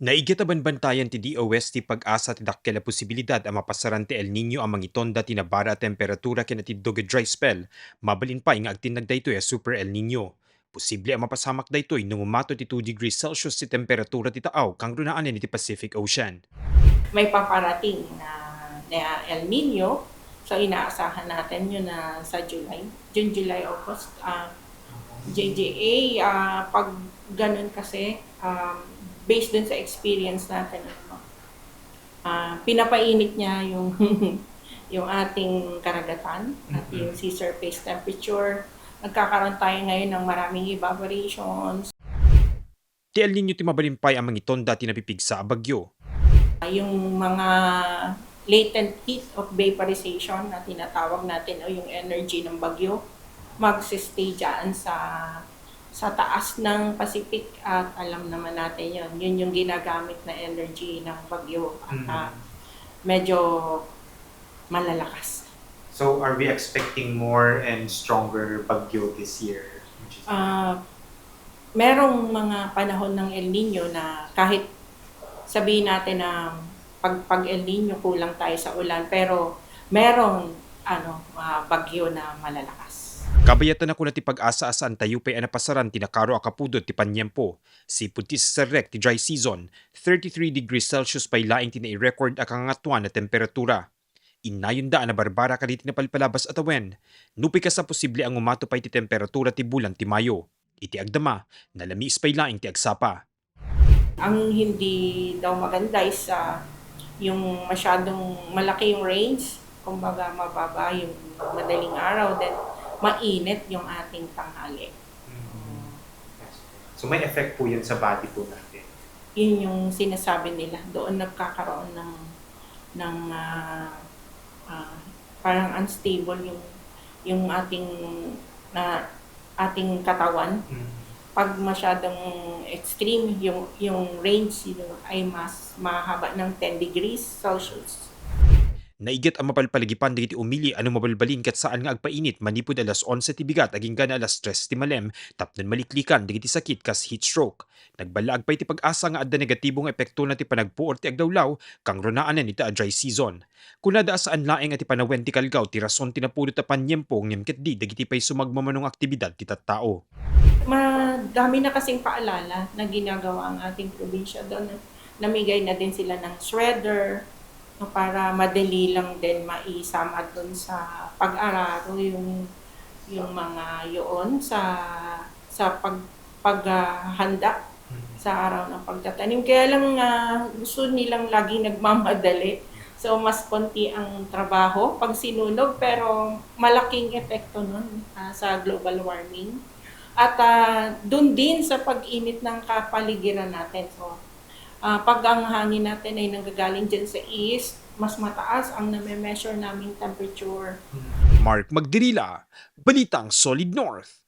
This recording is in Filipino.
Naigitaban bantayan ti DOS ti pag-asa ti dakkel a posibilidad a mapasaran ti El Nino ang mangitonda ti nabara a temperatura ken natidog a dry spell, mabalin pa nga agtinag daytoy a super El Nino. Posible a mapasamak daytoy nung umato ti 2 degrees Celsius ti temperatura ti taaw kang runaan ni ti Pacific Ocean. May paparating na El Nino. So inaasahan natin yun na sa June, July, August. JJA, pag ganun kasi, based dun sa experience natin, pinapainit niya yung yung ating karagatan at yung sea surface temperature. Nagkakaroon tayo ngayon ng maraming evaporations. Ti El Nino ti mabalimpay ang mangitonda ti napipigsa a bagyo. Yung mga latent heat of vaporization na tinatawag natin o yung energy ng bagyo, magsistay dyan sa taas ng Pacific at alam naman natin yun. Yun yung ginagamit na energy ng bagyo at medyo malalakas. So are we expecting more and stronger bagyo this year? Merong mga panahon ng El Nino na kahit sabihin natin na pag El Nino kulang tayo sa ulan, pero merong bagyo na malalakas. Kabayatan ako na ti pag-asa asaan tayo pa'y anapasaran ti nakaro akapudot ti panyempo. Si punti sa serek ti dry season, 33 degrees Celsius pa'y laing ti nai-record akangatuan na temperatura. Inayon daan na barbara kaliti na palpalabas at awen. Nupi ka sa posible ang umato pa'y ti temperatura ti bulan ti Mayo. Iti agdama, nalamiis pa'y laing ti agsapa. Ang hindi daw maganda is yung masyadong malaki yung range, kumbaga mababa yung madaling araw, then mainit yung ating tanghali. So may effect po yun sa body po natin. Yun yung sinasabi nila. Doon nagkakaroon ng parang unstable yung ating katawan. Pag masyadong extreme, yung range ay mas mahaba ng 10 degrees Celsius. Naiget ang mapalpalagipan dagiti umili ano mabalbalin kat saan nga agpainit manipod alas 11 ti bigat aging gana alas 3 ti malem tapnon maliklikan dagiti sakit kas heat stroke. Nagbalaag pa'y ti pag-asa nga adda negatibong epekto na ti panagpuor ti agdawlaw kang runaanan iti a dry season. Kunada saan laeng at ti panawen ti kalgaw ti rason ti napudot a panyempo ngem ket di dagiti pa'y sumagmamanong aktibidad ti tattao. Madami na kasing paalala na ginagawa ang ating probinsya doon. Namigay na din sila ng shredder para madali lang din maisama doon sa pag-araro yung mga yun sa paghanda sa araw ng pagtatanim. Kaya lang gusto nilang lagi nagmamadali. So mas konti ang trabaho pag sinunog pero malaking epekto nun sa global warming. At doon din sa pag-init ng kapaligiran natin. So, pag ang hangin natin ay nanggagaling dyan sa east, mas mataas ang name-measure naming temperature. Mark Magdirila, Balitang Solid North.